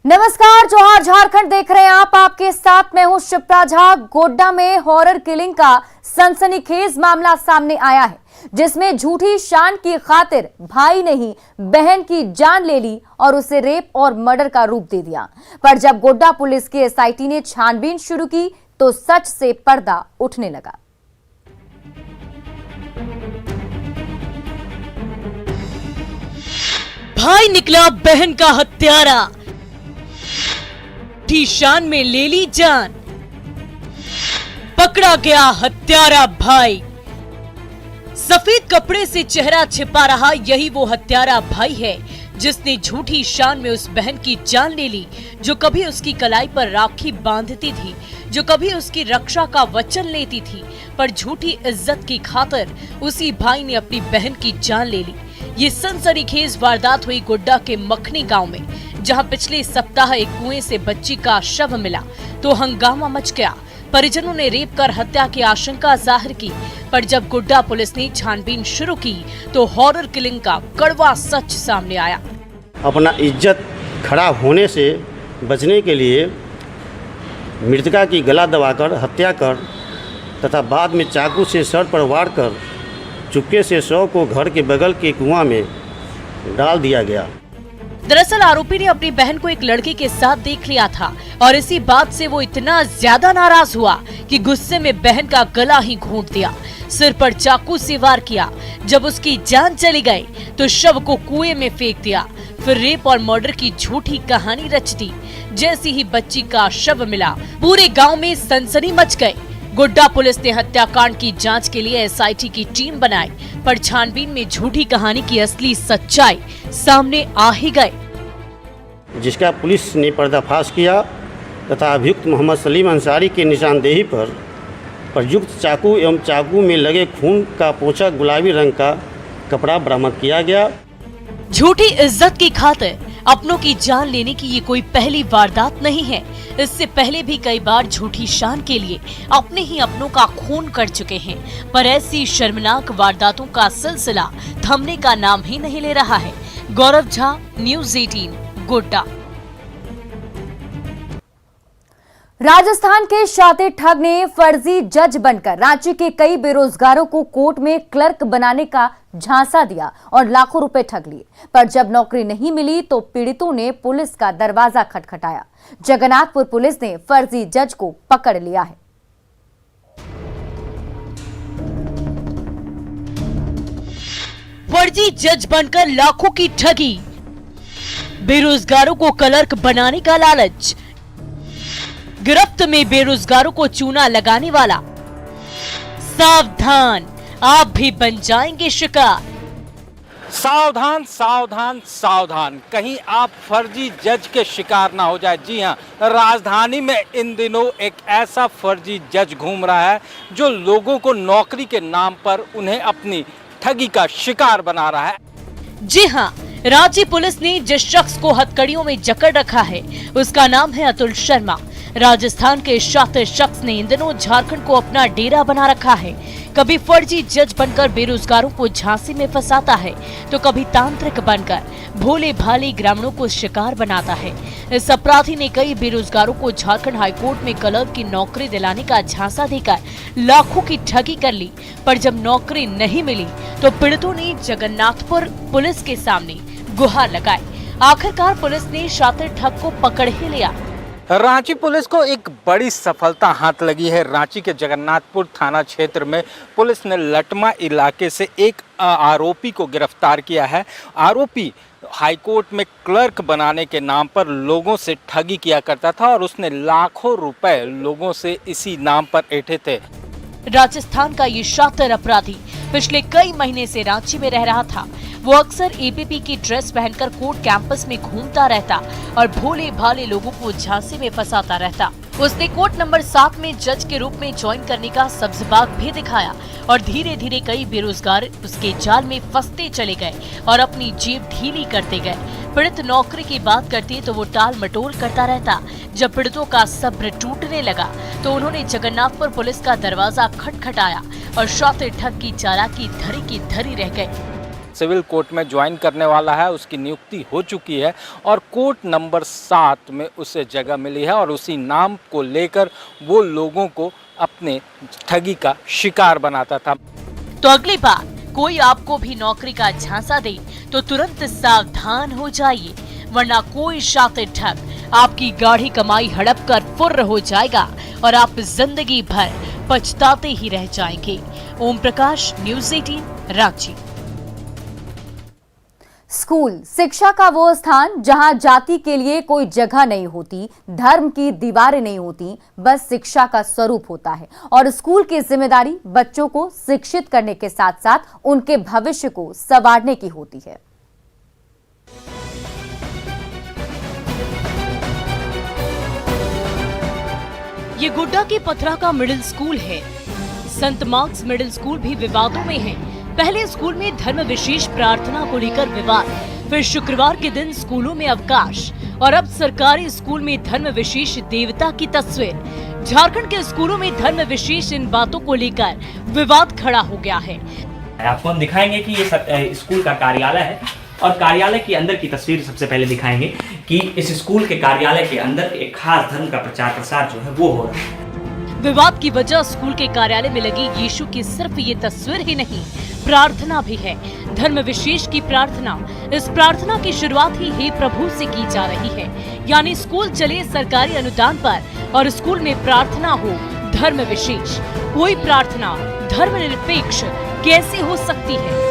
नमस्कार, जोहार झारखंड देख रहे हैं आप। आपके साथ मैं हूं शिप्रा झा। गोड्डा में हॉरर किलिंग का सनसनीखेज मामला सामने आया है, जिसमें झूठी शान की खातिर भाई ने ही बहन की जान ले ली और उसे रेप और मर्डर का रूप दे दिया। पर जब गोड्डा पुलिस की एसआईटी ने छानबीन शुरू की तो सच से पर्दा उठने लगा। भाई निकला बहन का हत्यारा, शान में ले ली जान, पकड़ा गया हत्यारा भाई। सफेद कपड़े से चेहरा छिपा रहा यही वो हत्यारा भाई है जिसने झूठी शान में उस बहन की जान ले ली जो कभी उसकी कलाई पर राखी बांधती थी, जो कभी उसकी रक्षा का वचन लेती थी। पर झूठी इज्जत की खातिर उसी भाई ने अपनी बहन की जान ले ली। ये सनसनीखेज वारदात हुई गोड्डा के मखनी गांव में, जहां पिछले सप्ताह एक कुएं से बच्ची का शव मिला तो हंगामा मच गया। परिजनों ने रेप कर हत्या की आशंका जाहिर की, पर जब गोड्डा पुलिस ने छानबीन शुरू की तो हॉरर किलिंग का कड़वा सच सामने आया। अपना इज्जत खराब होने से बचने के लिए मृतका की गला दबाकर हत्या कर तथा बाद में चाकू से सर पर वार कर चुपके से शव को घर के बगल के कुआं में डाल दिया गया। दरअसल आरोपी ने अपनी बहन को एक लड़के के साथ देख लिया था और इसी बात से वो इतना ज्यादा नाराज हुआ कि गुस्से में बहन का गला ही घोंट दिया, सिर पर चाकू से वार किया। जब उसकी जान चली गई तो शव को कुएं में फेंक दिया, फिर रेप और मर्डर की झूठी कहानी रच दी। जैसी ही बच्ची का शव मिला पूरे गाँव में सनसनी मच गई। गोड्डा पुलिस ने हत्याकांड की जांच के लिए एसआईटी की टीम बनाई, पर छानबीन में झूठी कहानी की असली सच्चाई सामने आ ही गए, जिसका पुलिस ने पर्दाफाश किया तथा अभियुक्त मोहम्मद सलीम अंसारी की निशानदेही पर प्रयुक्त चाकू एवं चाकू में लगे खून का पोंछा गुलाबी रंग का कपड़ा बरामद किया गया। झूठी इज्जत की खातिर अपनों की जान लेने की ये कोई पहली वारदात नहीं है। इससे पहले भी कई बार झूठी शान के लिए अपने ही अपनों का खून कर चुके हैं, पर ऐसी शर्मनाक वारदातों का सिलसिला थमने का नाम ही नहीं ले रहा है। गौरव झा, न्यूज़ 18, गोड्डा। राजस्थान के शातिर ठग ने फर्जी जज बनकर रांची के कई बेरोजगारों को कोर्ट में क्लर्क बनाने का झांसा दिया और लाखों रुपए ठग लिए। पर जब नौकरी नहीं मिली तो पीड़ितों ने पुलिस का दरवाजा खटखटाया। जगन्नाथपुर पुलिस ने फर्जी जज को पकड़ लिया है। फर्जी जज बनकर लाखों की ठगी, बेरोजगारों को क्लर्क बनाने का लालच, गिरफ्त में बेरोजगारों को चूना लगाने वाला। सावधान, आप भी बन जाएंगे शिकार। सावधान सावधान सावधान, कहीं आप फर्जी जज के शिकार ना हो जाए। जी हाँ, राजधानी में इन दिनों एक ऐसा फर्जी जज घूम रहा है जो लोगों को नौकरी के नाम पर उन्हें अपनी ठगी का शिकार बना रहा है। जी हाँ, रांची पुलिस ने जिस शख्स को हथकड़ियों में जकड़ रखा है उसका नाम है अतुल शर्मा। राजस्थान के शातिर शख्स ने इन दिनों झारखंड को अपना डेरा बना रखा है। कभी फर्जी जज बनकर बेरोजगारों को झांसी में फंसाता है तो कभी तांत्रिक बनकर भोले भाले ग्रामीणों को शिकार बनाता है। इस अपराधी ने कई बेरोजगारों को झारखंड हाईकोर्ट में क्लर्क की नौकरी दिलाने का झांसा देकर लाखों की ठगी कर ली। पर जब नौकरी नहीं मिली तो पीड़ितों ने जगन्नाथपुर पुलिस के सामने गुहार लगाई। आखिरकार पुलिस ने शातिर ठग को पकड़ ही लिया। रांची पुलिस को एक बड़ी सफलता हाथ लगी है। रांची के जगन्नाथपुर थाना क्षेत्र में पुलिस ने लटमा इलाके से एक आरोपी को गिरफ्तार किया है। आरोपी हाईकोर्ट में क्लर्क बनाने के नाम पर लोगों से ठगी किया करता था और उसने लाखों रुपए लोगों से इसी नाम पर ऐंठे थे। राजस्थान का ये शातिर अपराधी पिछले कई महीने से रांची में रह रहा था। वो अक्सर एपीपी की ड्रेस पहनकर कोर्ट कैंपस में घूमता रहता और भोले भाले लोगों को झांसे में फंसाता रहता। उसने कोर्ट नंबर 7 में जज के रूप में ज्वाइन करने का सब्ज़बाग भी दिखाया और धीरे धीरे कई बेरोजगार उसके जाल में फंसते चले गए और अपनी जेब ढीली करते गए। पीड़ित नौकरी की बात करती तो वो टाल मटोल करता रहता। जब पीड़ितों का सब्र टूटने लगा तो उन्होंने जगन्नाथपुर पुलिस का दरवाजा खटखटाया और शातिर ठग की चालाकी धरी की धरी रह गए। सिविल कोर्ट में ज्वाइन करने वाला है, उसकी नियुक्ति हो चुकी है और कोर्ट नंबर 7 में उसे जगह मिली है और उसी नाम को लेकर वो लोगों को अपने ठगी का शिकार बनाता था। तो अगली बार कोई आपको भी नौकरी का झांसा दे तो तुरंत सावधान हो जाइए, वरना कोई शातिर ठग आपकी गाढ़ी कमाई हड़प कर फुर्र हो जाएगा और आप जिंदगी भर पछताते ही रह जाएंगे। ओम प्रकाश, न्यूज़ 18, रांची। स्कूल शिक्षा का वो स्थान जहां जाति के लिए कोई जगह नहीं होती, धर्म की दीवारें नहीं होती, बस शिक्षा का स्वरूप होता है। और स्कूल की जिम्मेदारी बच्चों को शिक्षित करने के साथ साथ उनके भविष्य को संवारने की होती है। ये गोड्डा के पथरा का मिडिल स्कूल है। संत मार्क्स मिडिल स्कूल भी विवादों में है। पहले स्कूल में धर्म विशेष प्रार्थना को लेकर विवाद, फिर शुक्रवार के दिन स्कूलों में अवकाश और अब सरकारी स्कूल में धर्म विशेष देवता की तस्वीर। झारखंड के स्कूलों में धर्म विशेष इन बातों को लेकर विवाद खड़ा हो गया है। आपको हम दिखाएंगे कि ये स्कूल का कार्यालय है और कार्यालय के अंदर की तस्वीर सबसे पहले दिखाएंगे कि इस स्कूल के कार्यालय के अंदर एक खास धर्म का प्रचार प्रसार जो है वो हो रहा है। विवाद की वजह स्कूल के कार्यालय में लगी यीशु की सिर्फ ये तस्वीर ही नहीं, प्रार्थना भी है। धर्म विशेष की प्रार्थना। इस प्रार्थना की शुरुआत ही हे प्रभु से की जा रही है, यानी स्कूल चले सरकारी अनुदान पर और स्कूल में प्रार्थना हो धर्म विशेष। कोई प्रार्थना धर्मनिरपेक्ष कैसे हो सकती है?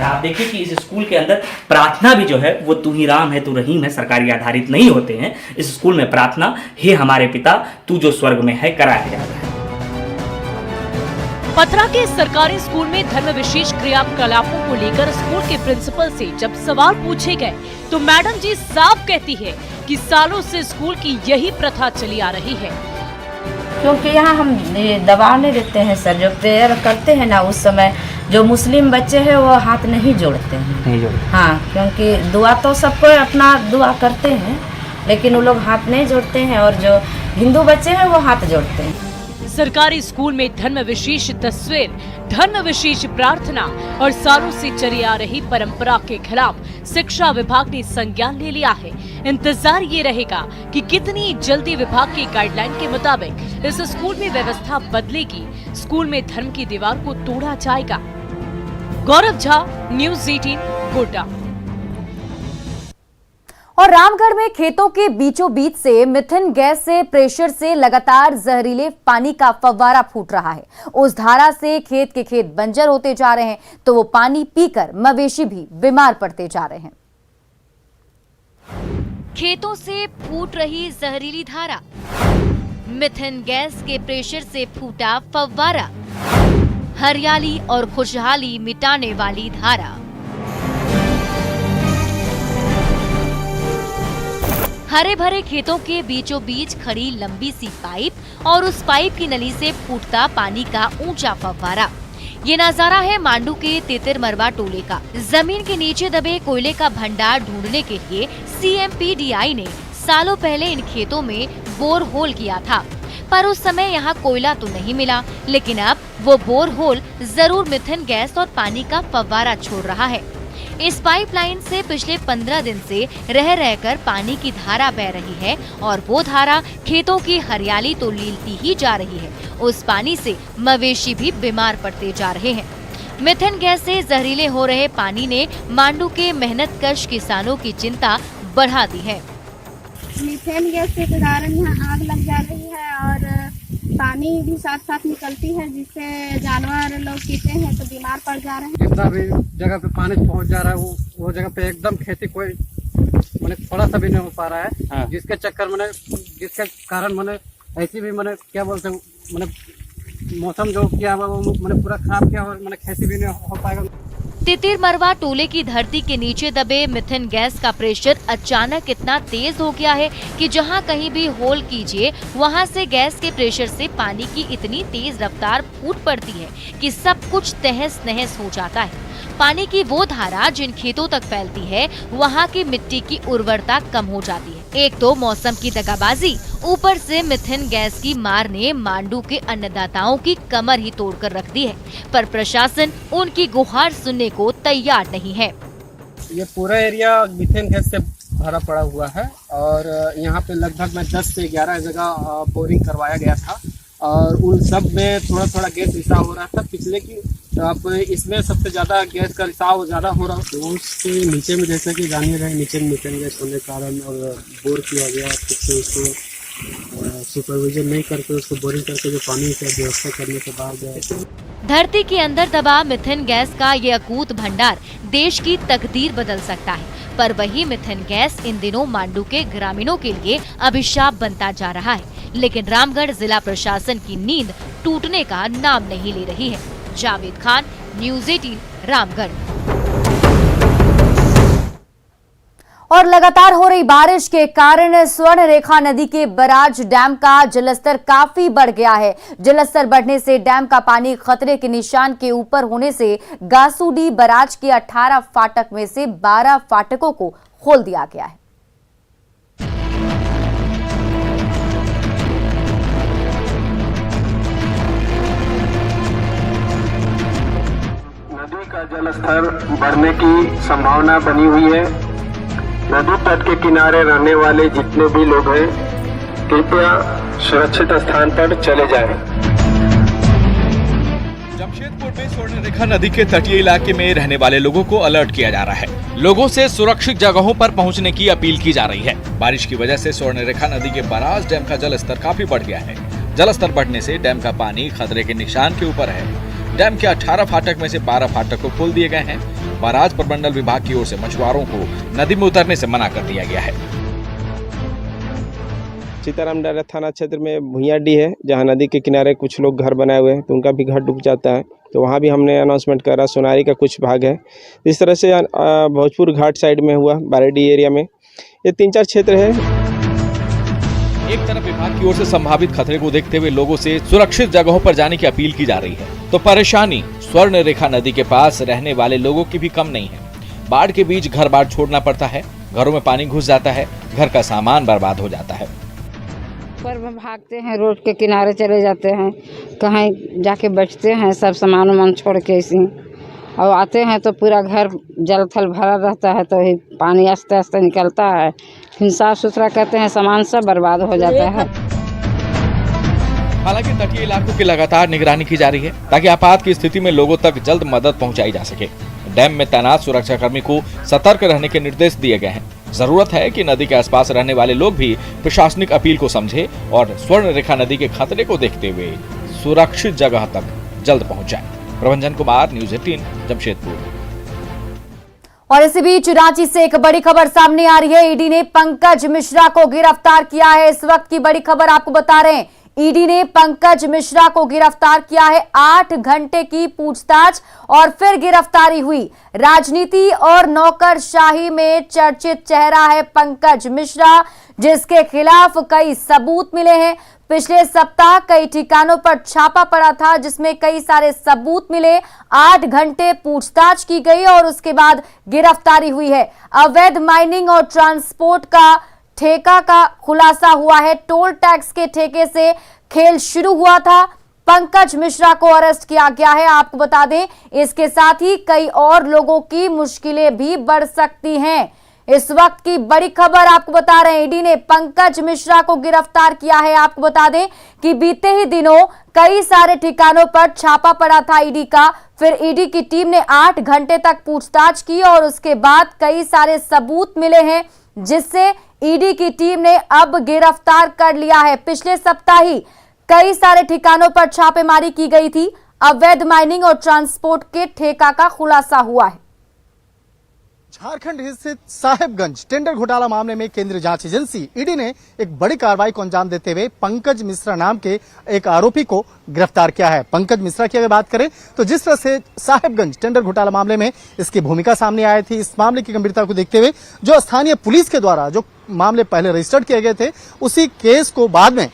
आप देखिए कि इस स्कूल के अंदर प्रार्थना भी जो है वो तू ही राम है तू रहीम है सरकारी आधारित नहीं होते हैं। इस स्कूल में प्रार्थना हे हमारे पिता तू जो स्वर्ग में है कराया जाता है। पथरा के सरकारी स्कूल में धर्म विशेष क्रियाकलापों को लेकर स्कूल के प्रिंसिपल से जब सवाल पूछे गए तो मैडम जी साफ कहती है कि सालों से स्कूल की यही प्रथा चली आ रही है। क्योंकि यहाँ हम दबाव नहीं देते हैं सर, जो प्रेयर करते हैं ना उस समय जो मुस्लिम बच्चे हैं वो हाथ नहीं जोड़ते हैं। हाँ, क्योंकि दुआ तो सबको अपना दुआ करते हैं लेकिन वो लोग हाथ नहीं जोड़ते हैं और जो हिंदू बच्चे हैं वो हाथ जोड़ते हैं। सरकारी स्कूल में धर्म विशेष तस्वीर, धर्म विशेष प्रार्थना और सालों से चली आ रही परंपरा के खिलाफ शिक्षा विभाग ने संज्ञान ले लिया है। इंतजार ये रहेगा कि कितनी जल्दी विभाग की गाइडलाइन के मुताबिक इस स्कूल में व्यवस्था बदलेगी, स्कूल में धर्म की दीवार को तोड़ा जाएगा। गौरव झा, न्यूज़ 18, गोड्डा। और रामगढ़ में खेतों के बीचों बीच से मिथेन गैस से प्रेशर से लगातार जहरीले पानी का फव्वारा फूट रहा है। उस धारा से खेत के खेत बंजर होते जा रहे हैं तो वो पानी पीकर मवेशी भी बीमार पड़ते जा रहे हैं। खेतों से फूट रही जहरीली धारा, मिथेन गैस के प्रेशर से फूटा फव्वारा, हरियाली और खुशहाली मिटाने वाली धारा। हरे भरे खेतों के बीचों बीच खड़ी लंबी सी पाइप और उस पाइप की नली से फूटता पानी का ऊंचा फव्वारा। ये नजारा है मांडू के तितिरमरवा टोले का। जमीन के नीचे दबे कोयले का भंडार ढूंढने के लिए CMPDI ने सालों पहले इन खेतों में बोर होल किया था, पर उस समय यहाँ कोयला तो नहीं मिला, लेकिन अब वो बोर होल जरूर मिथेन गैस और पानी का फव्वारा छोड़ रहा है। इस पाइपलाइन से पिछले 15 दिन से रह रहकर पानी की धारा बह रही है और वो धारा खेतों की हरियाली तो लीलती ही जा रही है, उस पानी से मवेशी भी बीमार पड़ते जा रहे हैं। मिथेन गैस से जहरीले हो रहे पानी ने मांडू के मेहनतकश किसानों की चिंता बढ़ा दी है। मिथेन गैस के कारण यहाँ आग लग जा रही है और पानी भी साथ साथ निकलती है जिससे जानवर लोग पीते हैं तो बीमार पड़ जा रहे हैं। जितना भी जगह पे पानी पहुंच जा रहा है वो जगह पे एकदम खेती कोई मैंने थोड़ा सा भी नहीं हो पा रहा है। हाँ। जिसके कारण मैंने ऐसी भी मैंने क्या बोलते हैं मैंने मौसम जो किया वो मैंने पूरा खराब किया और मैंने खेती भी नहीं हो पाएगा। तितिरमरवा टोले की धरती के नीचे दबे मिथेन गैस का प्रेशर अचानक इतना तेज हो गया है कि जहां कहीं भी होल कीजिए वहां से गैस के प्रेशर से पानी की इतनी तेज रफ्तार फूट पड़ती है कि सब कुछ तहस नहस हो जाता है। पानी की वो धारा जिन खेतों तक फैलती है वहां की मिट्टी की उर्वरता कम हो जाती है। एक तो मौसम की दगाबाजी, ऊपर से मिथेन गैस की मार ने मांडू के अन्नदाताओं की कमर ही तोड़कर रख दी है, पर प्रशासन उनकी गुहार सुनने को तैयार नहीं है। ये पूरा एरिया मिथेन गैस से भरा पड़ा हुआ है और यहाँ पे लगभग में 10 से 11 जगह बोरिंग करवाया गया था और उन सब में थोड़ा थोड़ा गैस रिसाव हो रहा था पिछले की। तो अब इसमें सबसे ज़्यादा गैस का रिसाव ज़्यादा हो रहा है। तो उसके नीचे में जैसा कि जानिए रहे नीचे में मिथेन गैस होने के कारण और बोर किया गया, फिर से उसको सुपरविजन नहीं करके उसको बोरिंग करके जो पानी का व्यवस्था करने के बाद धरती के अंदर दबा मिथेन गैस का ये अकूत भंडार देश की तकदीर बदल सकता है, पर वही मिथेन गैस इन दिनों मांडू के ग्रामीणों के लिए अभिशाप बनता जा रहा है। लेकिन रामगढ़ जिला प्रशासन की नींद टूटने का नाम नहीं ले रही है। जावेद खान, न्यूज़ 18, रामगढ़। और लगातार हो रही बारिश के कारण स्वर्ण रेखा नदी के बराज डैम का जलस्तर काफी बढ़ गया है। जलस्तर बढ़ने से डैम का पानी खतरे के निशान के ऊपर होने से गासूडी बराज के 18 फाटक में से 12 फाटकों को खोल दिया गया है। नदी का जलस्तर बढ़ने की संभावना बनी हुई है। नदी तट के किनारे रहने वाले जितने भी लोग हैं, कृपया सुरक्षित स्थान पर चले जाएं। जमशेदपुर में स्वर्ण रेखा नदी के तटीय इलाके में रहने वाले लोगों को अलर्ट किया जा रहा है। लोगों से सुरक्षित जगहों पर पहुंचने की अपील की जा रही है। बारिश की वजह से स्वर्ण रेखा नदी के बराज डैम का जलस्तर काफी बढ़ गया है। जलस्तर बढ़ने से डैम का पानी खतरे के निशान के ऊपर है। डैम के 18 फाटक में से 12 फाटक को खोल दिए गए हैं। बराज प्रबंधन विभाग की ओर से मछुआरों को नदी में उतरने से मना कर दिया गया है। सीताराम डारा थाना क्षेत्र में भुइयाडी है, जहां नदी के किनारे कुछ लोग घर बनाए हुए हैं, तो उनका भी घर डूब जाता है। तो वहां भी हमने अनाउंसमेंट करा। सोनारी का कुछ भाग है। इस तरह से भोजपुर घाट साइड में हुआ, बारेडी एरिया में, ये 3-4 क्षेत्र है। एक तरफ विभाग की ओर से संभावित खतरे को देखते हुए लोगों से सुरक्षित जगहों पर जाने की अपील की जा रही है, तो परेशानी स्वर्ण रेखा नदी के पास रहने वाले लोगों की भी कम नहीं है। बाढ़ के बीच घर बार छोड़ना पड़ता है, घरों में पानी घुस जाता है, घर का सामान बर्बाद हो जाता है। पर में भागते हैं, रोड के किनारे चले जाते हैं, कहीं जाके बैठते हैं, सब सामान वामान छोड़ के इसी, और आते हैं तो पूरा घर जल थल भरा रहता है, तो पानी आस्ते आस्ते निकलता है, फिर साफ सुथरा करते हैं, सामान सब बर्बाद हो जाता है। हालांकि तटीय इलाकों की लगातार निगरानी की जा रही है, ताकि आपात की स्थिति में लोगों तक जल्द मदद पहुंचाई जा सके। डैम में तैनात सुरक्षाकर्मी को सतर्क रहने के निर्देश दिए गए हैं। जरूरत है कि नदी के आसपास रहने वाले लोग भी प्रशासनिक अपील को समझे और स्वर्ण रेखा नदी के खतरे को देखते हुए सुरक्षित जगह तक जल्द पहुँच जाए। प्रभंजन कुमार, न्यूज़ 18, जमशेदपुर। और इसी बीच रांची से एक बड़ी खबर सामने आ रही है। ईडी ने पंकज मिश्रा को गिरफ्तार किया है। इस वक्त की बड़ी खबर आपको बता रहे हैं, ईडी ने पंकज मिश्रा को गिरफ्तार किया है। 8 घंटे की पूछताछ और फिर गिरफ्तारी हुई। राजनीति और नौकरशाही में चर्चित चेहरा है पंकज मिश्रा, जिसके खिलाफ कई सबूत मिले हैं। पिछले सप्ताह कई ठिकानों पर छापा पड़ा था, जिसमें कई सारे सबूत मिले। 8 घंटे पूछताछ की गई और उसके बाद गिरफ्तारी हुई है। अवैध माइनिंग और ट्रांसपोर्ट का ठेका का खुलासा हुआ है। टोल टैक्स के ठेके से खेल शुरू हुआ था। पंकज मिश्रा को अरेस्ट किया गया है। आपको बता दें, इसके साथ ही कई और लोगों की मुश्किलें भी बढ़ सकती हैं। इस वक्त की बड़ी खबर आपको बता रहे हैं, ईडी ने पंकज मिश्रा को गिरफ्तार किया है। आपको बता दें कि बीते ही दिनों कई सारे ठिकानों पर छापा पड़ा था ईडी का। फिर ईडी की टीम ने 8 घंटे तक पूछताछ की और उसके बाद कई सारे सबूत मिले हैं, जिससे ईडी की टीम ने अब गिरफ्तार कर लिया है। पिछले सप्ताह ही कई सारे ठिकानों पर छापेमारी की गई थी। अवैध माइनिंग और ट्रांसपोर्ट के ठेका का खुलासा हुआ है। झारखंड स्थित साहेबगंज टेंडर घोटाला मामले में केंद्रीय जांच एजेंसी ईडी ने एक बड़ी कार्रवाई को अंजाम देते हुए पंकज मिश्रा नाम के एक आरोपी को गिरफ्तार किया है। पंकज मिश्रा की अगर बात करें तो जिस तरह से साहेबगंज टेंडर घोटाला मामले में इसकी भूमिका सामने आई थी, इस मामले की गंभीरता को देखते हुए जो स्थानीय पुलिस के द्वारा जो मामले पहले रजिस्टर्ड किए गए थे, उसी केस को बाद में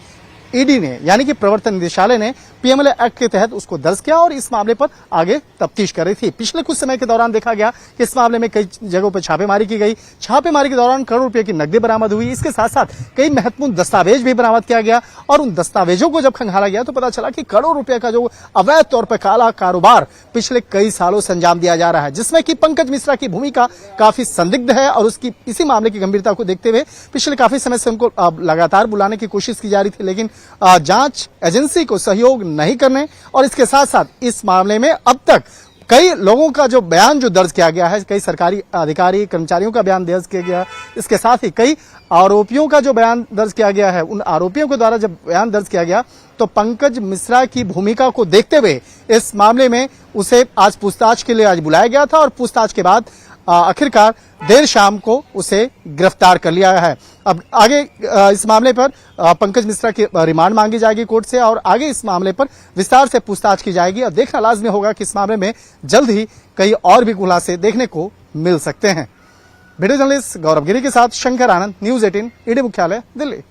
ईडी ने यानी कि प्रवर्तन निदेशालय ने पीएमएलए एक्ट के तहत उसको दर्ज किया और इस मामले पर आगे तफ्तीश कर रही थी। पिछले कुछ समय के दौरान देखा गया कि इस मामले में कई जगहों पर छापेमारी की गई। छापेमारी के दौरान करोड़ों रुपए की नकदी बरामद हुई। इसके साथ साथ कई महत्वपूर्ण दस्तावेज भी बरामद किया गया और उन दस्तावेजों को जब खंगाला गया तो पता चला कि करोड़ों रुपए का जो अवैध तौर पर काला कारोबार पिछले कई सालों से अंजाम दिया जा रहा है, जिसमें कि पंकज मिश्रा की भूमिका काफी संदिग्ध है। और उसकी इसी मामले की गंभीरता को देखते हुए पिछले काफी समय से उनको लगातार बुलाने की कोशिश की जा रही थी, लेकिन जांच एजेंसी को सहयोग नहीं करने और इसके साथ साथ इस मामले में अब तक कई लोगों का जो बयान जो दर्ज किया गया है, कई सरकारी अधिकारी कर्मचारियों का बयान दर्ज किया गया, इसके साथ ही कई आरोपियों का जो बयान दर्ज किया गया है, उन आरोपियों के द्वारा जब बयान दर्ज किया गया तो पंकज मिश्रा की भूमिका को देखते हुए इस मामले में उसे आज पूछताछ के लिए आज बुलाया गया था और पूछताछ के बाद आखिरकार देर शाम को उसे गिरफ्तार कर लिया है। अब आगे इस मामले पर पंकज मिश्रा की रिमांड मांगी जाएगी कोर्ट से और आगे इस मामले पर विस्तार से पूछताछ की जाएगी और देखना लाजमी होगा कि इस मामले में जल्द ही कई और भी खुलासे देखने को मिल सकते हैं। वीडियो जर्नलिस्ट गौरव गिरी के साथ शंकर आनंद, न्यूज 18 ईडी मुख्यालय, दिल्ली।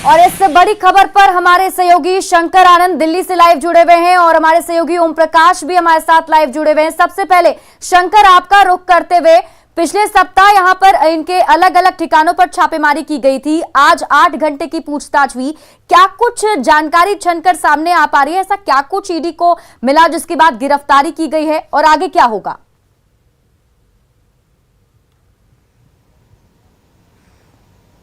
और इस बड़ी खबर पर हमारे सहयोगी शंकर आनंद दिल्ली से लाइव जुड़े हुए हैं और हमारे सहयोगी ओम प्रकाश भी हमारे साथ लाइव जुड़े हुए हैं। सबसे पहले शंकर, आपका रुख करते हुए, पिछले सप्ताह यहां पर इनके अलग अलग ठिकानों पर छापेमारी की गई थी, आज 8 घंटे की पूछताछ हुई, क्या कुछ जानकारी छनकर सामने आ पा रही है? ऐसा क्या कुछ ईडी को मिला जिसके बाद गिरफ्तारी की गई है और आगे क्या होगा?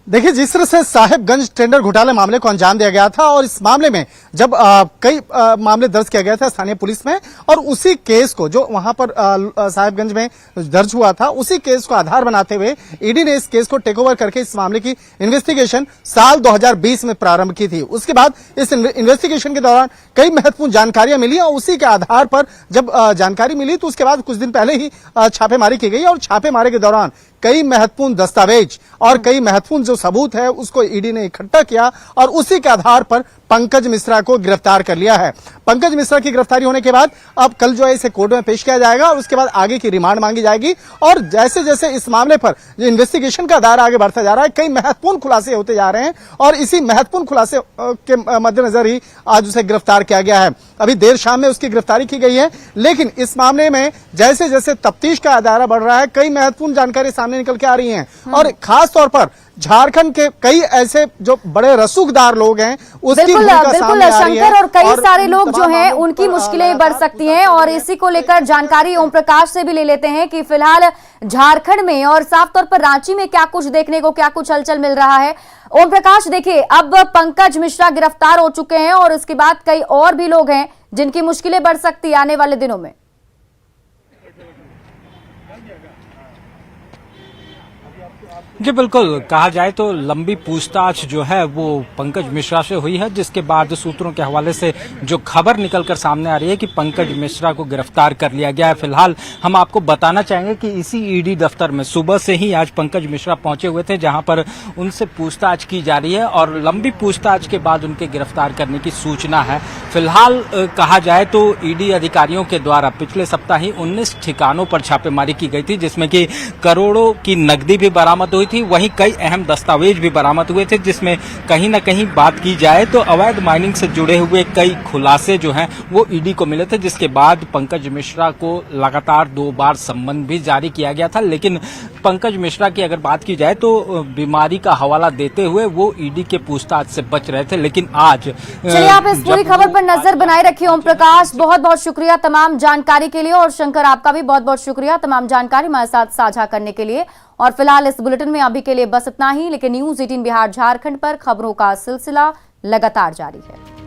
देखिए, जिस तरह से साहिबगंज टेंडर घोटाले मामले को अंजाम दिया गया था और इस मामले में जब कई मामले दर्ज किया गया था स्थानीय पुलिस में और उसी केस को जो वहां पर साहिबगंज में दर्ज हुआ था, उसी केस को आधार बनाते हुए ईडी ने इस केस को टेक ओवर करके इस मामले की इन्वेस्टिगेशन साल 2020 में प्रारंभ की थी। उसके बाद इस इन्वेस्टिगेशन के दौरान कई महत्वपूर्ण जानकारियां मिली और उसी के आधार पर जब जानकारी मिली तो उसके बाद कुछ दिन पहले ही छापेमारी की गई और छापेमारी के दौरान कई महत्वपूर्ण दस्तावेज और कई महत्वपूर्ण जो सबूत है उसको ईडी ने इकट्ठा किया और उसी के आधार पर पंकज मिश्रा को गिरफ्तार कर लिया है। पंकज मिश्रा की गिरफ्तारी होने के बाद अब कल जो है इसे कोर्ट में पेश किया जाएगा और उसके बाद आगे की रिमांड मांगी जाएगी और जैसे जैसे इस मामले पर जो इन्वेस्टिगेशन का दायरा आगे बढ़ता जा रहा है, कई महत्वपूर्ण खुलासे होते जा रहे हैं और इसी महत्वपूर्ण खुलासे के मद्देनजर ही आज उसे गिरफ्तार किया गया है। अभी देर शाम में उसकी गिरफ्तारी की गई है, लेकिन इस मामले में जैसे जैसे तफ्तीश का दायरा बढ़ रहा है, कई महत्वपूर्ण जानकारी सामने निकल के आ रही है और खास तौर पर झारखंड के कई ऐसे जो बड़े रसूखदार लोग हैं उसकी भूमिका सामने आ रही है शंकर, और कई सारे लोग जो हैं उनकी मुश्किलें बढ़ सकती हैं और इसी को लेकर जानकारी ओम प्रकाश से भी ले लेते हैं कि फिलहाल झारखंड में और साफ तौर पर रांची में क्या कुछ देखने को, क्या कुछ हलचल मिल रहा है। ओम प्रकाश, देखिए अब पंकज मिश्रा गिरफ्तार हो चुके हैं और उसके बाद कई और भी लोग हैं जिनकी मुश्किलें बढ़ सकती है आने वाले दिनों में। जी बिल्कुल, कहा जाए तो लंबी पूछताछ जो है वो पंकज मिश्रा से हुई है, जिसके बाद सूत्रों के हवाले से जो खबर निकलकर सामने आ रही है कि पंकज मिश्रा को गिरफ्तार कर लिया गया है। फिलहाल हम आपको बताना चाहेंगे कि इसी ईडी दफ्तर में सुबह से ही आज पंकज मिश्रा पहुंचे हुए थे, जहां पर उनसे पूछताछ की जा रही है और लंबी पूछताछ के बाद उनके गिरफ्तार करने की सूचना है। फिलहाल कहा जाए तो ईडी अधिकारियों के द्वारा पिछले सप्ताह ही 19 ठिकानों पर छापेमारी की गई थी, जिसमें कि करोड़ों की नकदी भी बरामद हुई थी, वहीं कई अहम दस्तावेज भी बरामद हुए थे, जिसमें कहीं न कहीं बात की जाए तो अवैध माइनिंग से जुड़े हुए कई खुलासे जो हैं वो ईडी को मिले थे, जिसके बाद पंकज मिश्रा को लगातार 2 बार सम्मन भी जारी किया गया था। लेकिन पंकज मिश्रा की अगर बात की जाए तो बीमारी का हवाला देते हुए वो ईडी के पूछताछ से बच रहे थे, लेकिन आज चलिए आप इस पूरी खबर पर नजर बनाए रखिए। ओम प्रकाश, बहुत बहुत शुक्रिया तमाम जानकारी के लिए और शंकर आपका भी बहुत बहुत शुक्रिया तमाम जानकारी हमारे साथ साझा करने के लिए। और फिलहाल इस बुलेटिन में अभी के लिए बस इतना ही, लेकिन न्यूज 18 बिहार झारखंड पर खबरों का सिलसिला लगातार जारी है।